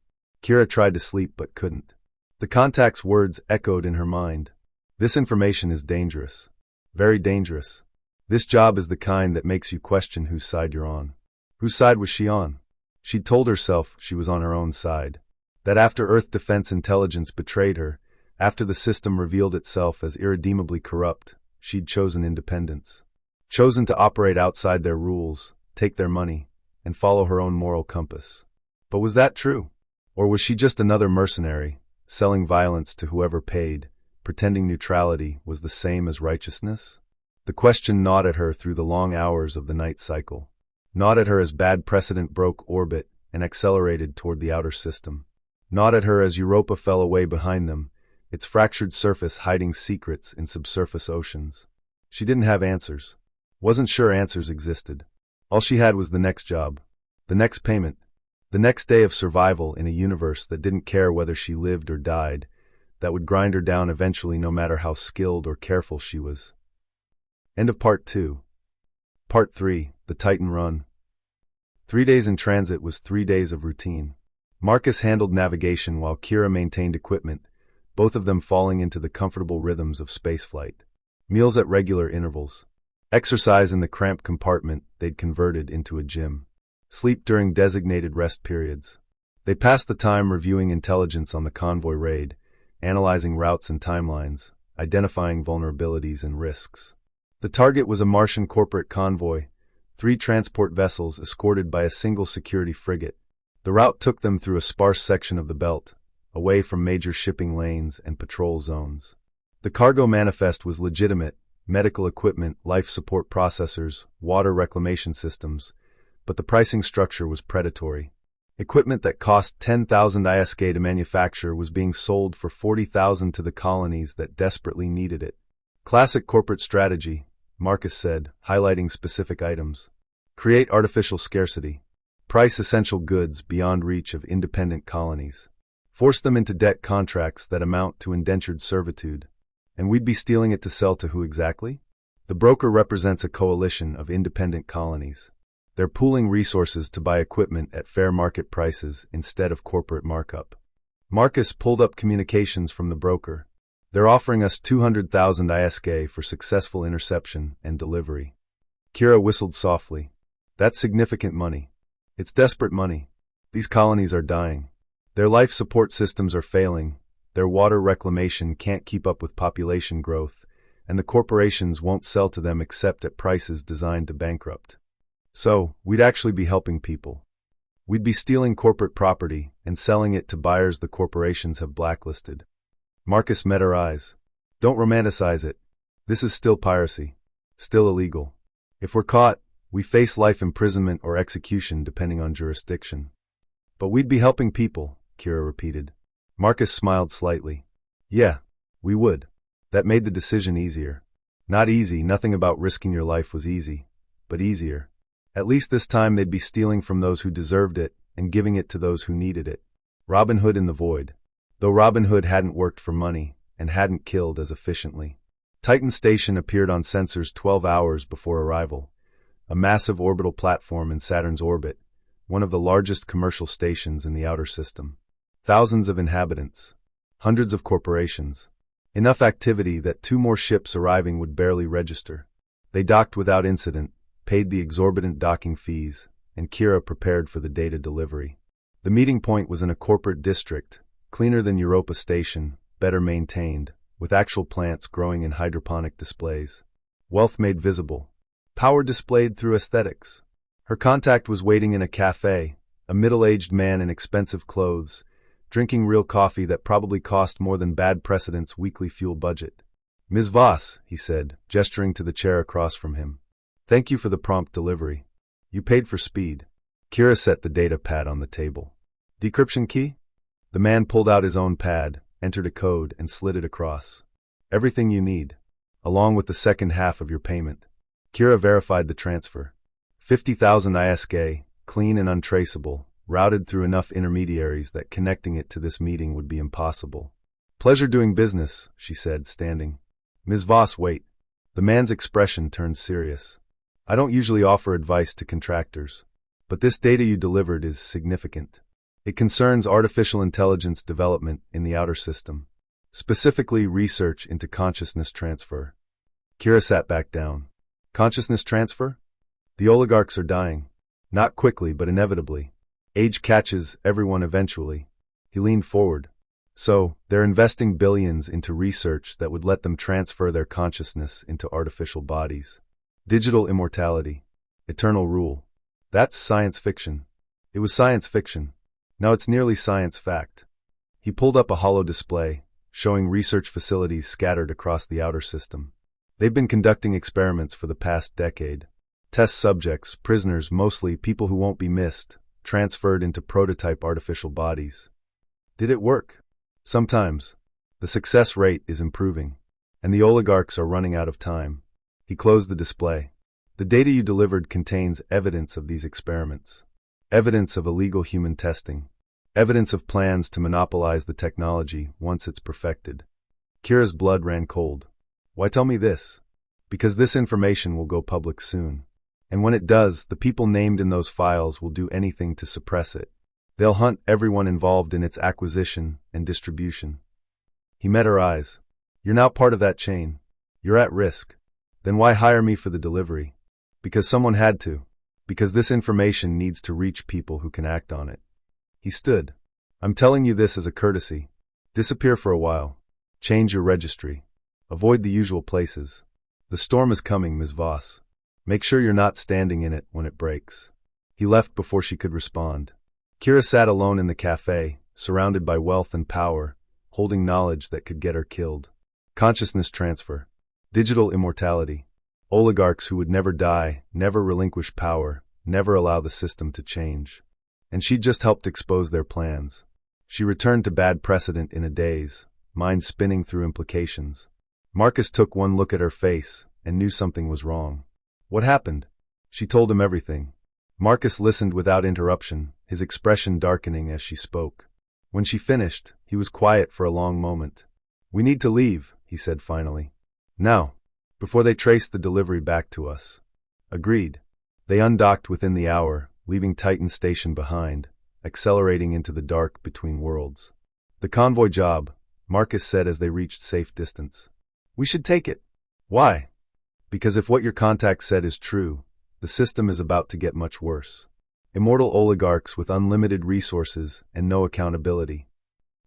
Kira tried to sleep but couldn't. The contact's words echoed in her mind. This information is dangerous. Very dangerous. This job is the kind that makes you question whose side you're on. Whose side was she on? She'd told herself she was on her own side. That after Earth Defense Intelligence betrayed her, after the system revealed itself as irredeemably corrupt, she'd chosen independence. Chosen to operate outside their rules, take their money, and follow her own moral compass. But was that true? Or was she just another mercenary, selling violence to whoever paid, pretending neutrality was the same as righteousness? The question gnawed at her through the long hours of the night cycle. Gnawed at her as bad precedent broke orbit and accelerated toward the outer system. Gnawed at her as Europa fell away behind them, its fractured surface hiding secrets in subsurface oceans. She didn't have answers. Wasn't sure answers existed. All she had was the next job, the next payment, the next day of survival in a universe that didn't care whether she lived or died, that would grind her down eventually no matter how skilled or careful she was. End of Part 2. Part 3, the Titan Run. 3 days in transit was 3 days of routine. Marcus handled navigation while Kira maintained equipment, both of them falling into the comfortable rhythms of spaceflight. Meals at regular intervals. Exercise in the cramped compartment they'd converted into a gym. Sleep during designated rest periods. They passed the time reviewing intelligence on the convoy raid, analyzing routes and timelines, identifying vulnerabilities and risks. The target was a Martian corporate convoy, 3 transport vessels escorted by a single security frigate. The route took them through a sparse section of the belt, away from major shipping lanes and patrol zones. The cargo manifest was legitimate: medical equipment, life support processors, water reclamation systems, but the pricing structure was predatory. Equipment that cost 10,000 ISK to manufacture was being sold for 40,000 to the colonies that desperately needed it. Classic corporate strategy, Marcus said, highlighting specific items. Create artificial scarcity. Price essential goods beyond reach of independent colonies. Force them into debt contracts that amount to indentured servitude. And we'd be stealing it to sell to who exactly? The broker represents a coalition of independent colonies. They're pooling resources to buy equipment at fair market prices instead of corporate markup. Marcus pulled up communications from the broker. They're offering us 200,000 ISK for successful interception and delivery. Kira whistled softly. That's significant money. It's desperate money. These colonies are dying. Their life support systems are failing. Their water reclamation can't keep up with population growth, and the corporations won't sell to them except at prices designed to bankrupt. So, we'd actually be helping people. We'd be stealing corporate property and selling it to buyers the corporations have blacklisted. Marcus met her eyes. Don't romanticize it. This is still piracy. Still illegal. If we're caught, we face life imprisonment or execution depending on jurisdiction. But we'd be helping people, Kira repeated. Marcus smiled slightly. Yeah, we would. That made the decision easier. Not easy, nothing about risking your life was easy, but easier. At least this time they'd be stealing from those who deserved it and giving it to those who needed it. Robin Hood in the void. Though Robin Hood hadn't worked for money and hadn't killed as efficiently. Titan Station appeared on sensors 12 hours before arrival. A massive orbital platform in Saturn's orbit, one of the largest commercial stations in the outer system. Thousands of inhabitants. Hundreds of corporations. Enough activity that 2 more ships arriving would barely register. They docked without incident, paid the exorbitant docking fees, and Kira prepared for the data delivery. The meeting point was in a corporate district, cleaner than Europa Station, better maintained, with actual plants growing in hydroponic displays. Wealth made visible. Power displayed through aesthetics. Her contact was waiting in a cafe, a middle-aged man in expensive clothes, drinking real coffee that probably cost more than bad precedent's weekly fuel budget. Ms. Voss, he said, gesturing to the chair across from him. Thank you for the prompt delivery. You paid for speed. Kira set the data pad on the table. Decryption key? The man pulled out his own pad, entered a code, and slid it across. Everything you need, along with the second half of your payment. Kira verified the transfer. 50,000 ISK, clean and untraceable, routed through enough intermediaries that connecting it to this meeting would be impossible. Pleasure doing business, she said, standing. Ms. Voss, wait. The man's expression turned serious. I don't usually offer advice to contractors, but this data you delivered is significant. It concerns artificial intelligence development in the outer system, specifically research into consciousness transfer. Kira sat back down. Consciousness transfer? The oligarchs are dying. Not quickly, but inevitably. Age catches everyone eventually. He leaned forward. So, they're investing billions into research that would let them transfer their consciousness into artificial bodies. Digital immortality. Eternal rule. That's science fiction. It was science fiction. Now it's nearly science fact. He pulled up a hollow display, showing research facilities scattered across the outer system. They've been conducting experiments for the past decade. Test subjects, prisoners, mostly people who won't be missed, transferred into prototype artificial bodies. Did it work? Sometimes. The success rate is improving, and the oligarchs are running out of time. He closed the display. The data you delivered contains evidence of these experiments. Evidence of illegal human testing. Evidence of plans to monopolize the technology once it's perfected. Kira's blood ran cold. Why tell me this? Because this information will go public soon. And when it does, the people named in those files will do anything to suppress it. They'll hunt everyone involved in its acquisition and distribution. He met her eyes. You're now part of that chain. You're at risk. Then why hire me for the delivery? Because someone had to. Because this information needs to reach people who can act on it. He stood. I'm telling you this as a courtesy. Disappear for a while. Change your registry. Avoid the usual places. The storm is coming, Ms. Voss. Make sure you're not standing in it when it breaks. He left before she could respond. Kira sat alone in the cafe, surrounded by wealth and power, holding knowledge that could get her killed. Consciousness transfer. Digital immortality. Oligarchs who would never die, never relinquish power, never allow the system to change. And she just helped expose their plans. She returned to bad precedent in a daze, mind spinning through implications. Marcus took one look at her face and knew something was wrong. What happened? She told him everything. Marcus listened without interruption, his expression darkening as she spoke. When she finished, he was quiet for a long moment. We need to leave, he said finally. Now, before they trace the delivery back to us. Agreed. They undocked within the hour, leaving Titan Station behind, accelerating into the dark between worlds. The convoy job, Marcus said as they reached safe distance. We should take it. Why? Because if what your contact said is true, the system is about to get much worse. Immortal oligarchs with unlimited resources and no accountability.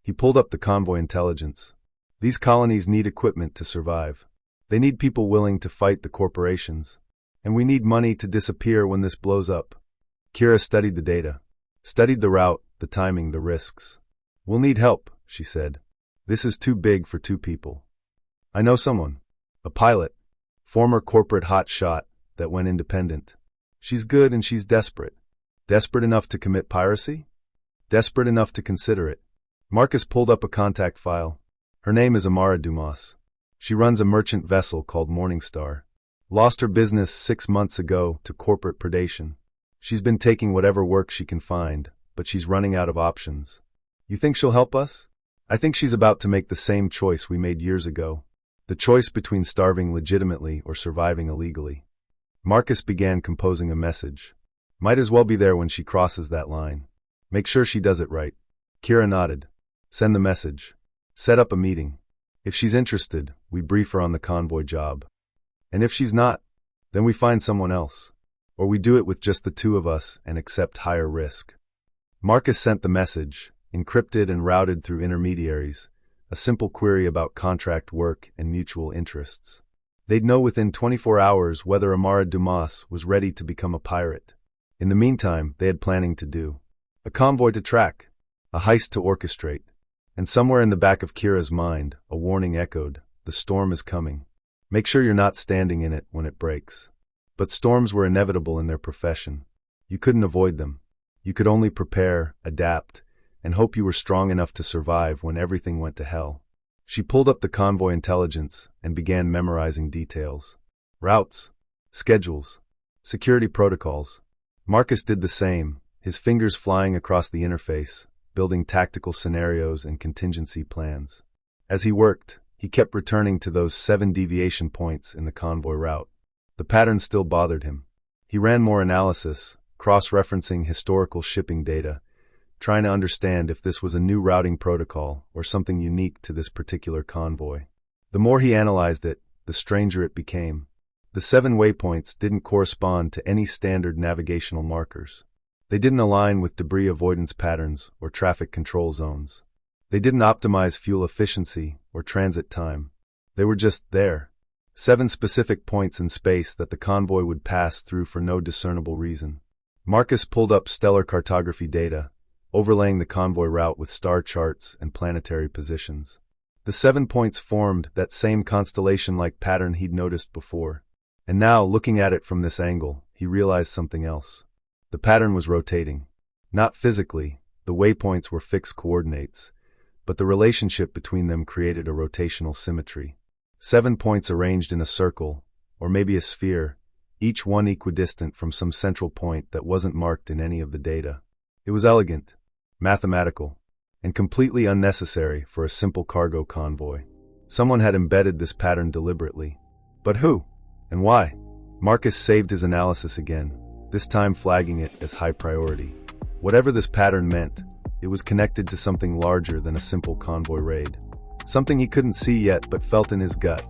He pulled up the convoy intelligence. These colonies need equipment to survive. They need people willing to fight the corporations. And we need money to disappear when this blows up. Kira studied the data. Studied the route, the timing, the risks. We'll need help, she said. This is too big for two people. I know someone. A pilot. Former corporate hotshot that went independent. She's good and she's desperate. Desperate enough to commit piracy? Desperate enough to consider it. Marcus pulled up a contact file. Her name is Amara Dumas. She runs a merchant vessel called Morningstar. Lost her business 6 months ago to corporate predation. She's been taking whatever work she can find, but she's running out of options. You think she'll help us? I think she's about to make the same choice we made years ago. The choice between starving legitimately or surviving illegally. Marcus began composing a message. Might as well be there when she crosses that line. Make sure she does it right. Kira nodded. Send the message. Set up a meeting. If she's interested, we brief her on the convoy job. And if she's not, then we find someone else. Or we do it with just the two of us and accept higher risk. Marcus sent the message, encrypted and routed through intermediaries, a simple query about contract work and mutual interests. They'd know within 24 hours whether Amara Dumas was ready to become a pirate. In the meantime, they had planning to do. A convoy to track, a heist to orchestrate. And somewhere in the back of Kira's mind, a warning echoed, the storm is coming. Make sure you're not standing in it when it breaks. But storms were inevitable in their profession. You couldn't avoid them. You could only prepare, adapt, and hope you were strong enough to survive when everything went to hell. She pulled up the convoy intelligence and began memorizing details. Routes, schedules, security protocols. Marcus did the same, his fingers flying across the interface, building tactical scenarios and contingency plans. As he worked, he kept returning to those 7 deviation points in the convoy route. The pattern still bothered him. He ran more analysis, cross-referencing historical shipping data, trying to understand if this was a new routing protocol or something unique to this particular convoy. The more he analyzed it, the stranger it became. The 7 waypoints didn't correspond to any standard navigational markers. They didn't align with debris avoidance patterns or traffic control zones. They didn't optimize fuel efficiency or transit time. They were just there. 7 specific points in space that the convoy would pass through for no discernible reason. Marcus pulled up stellar cartography data, overlaying the convoy route with star charts and planetary positions. The 7 points formed that same constellation-like pattern he'd noticed before. And now, looking at it from this angle, he realized something else. The pattern was rotating. Not physically, the waypoints were fixed coordinates, but the relationship between them created a rotational symmetry. 7 points arranged in a circle, or maybe a sphere, each one equidistant from some central point that wasn't marked in any of the data. It was elegant, mathematical, and completely unnecessary for a simple cargo convoy. Someone had embedded this pattern deliberately. But who? And why? Marcus saved his analysis again, this time flagging it as high priority. Whatever this pattern meant, it was connected to something larger than a simple convoy raid. Something he couldn't see yet but felt in his gut.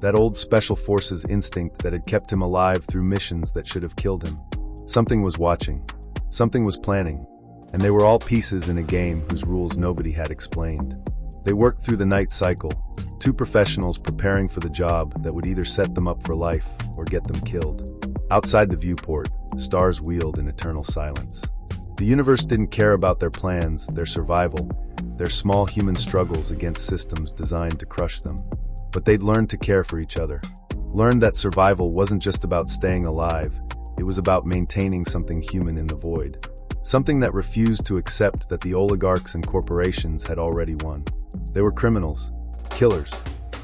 That old Special Forces instinct that had kept him alive through missions that should have killed him. Something was watching. Something was planning. And they were all pieces in a game whose rules nobody had explained. They worked through the night cycle, 2 professionals preparing for the job that would either set them up for life or get them killed. Outside the viewport, stars wheeled in eternal silence. The universe didn't care about their plans, their survival, their small human struggles against systems designed to crush them. But they'd learned to care for each other. Learned that survival wasn't just about staying alive, it was about maintaining something human in the void. Something that refused to accept that the oligarchs and corporations had already won. They were criminals, killers,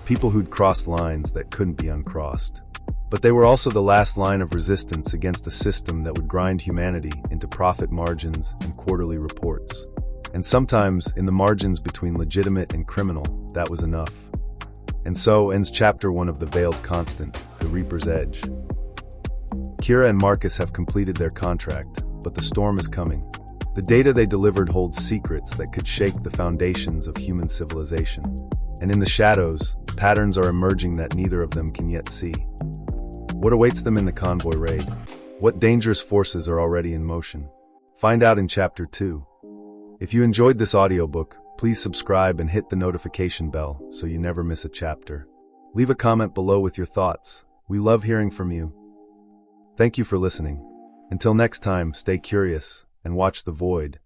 people who'd crossed lines that couldn't be uncrossed. But they were also the last line of resistance against a system that would grind humanity into profit margins and quarterly reports. And sometimes, in the margins between legitimate and criminal, that was enough. And so ends Chapter 1 of The Veiled Constant, The Reaper's Edge. Kira and Marcus have completed their contract, but the storm is coming. The data they delivered holds secrets that could shake the foundations of human civilization. And in the shadows, patterns are emerging that neither of them can yet see. What awaits them in the convoy raid? What dangerous forces are already in motion? Find out in Chapter 2. If you enjoyed this audiobook, please subscribe and hit the notification bell so you never miss a chapter. Leave a comment below with your thoughts. We love hearing from you. Thank you for listening. Until next time, stay curious and watch the void.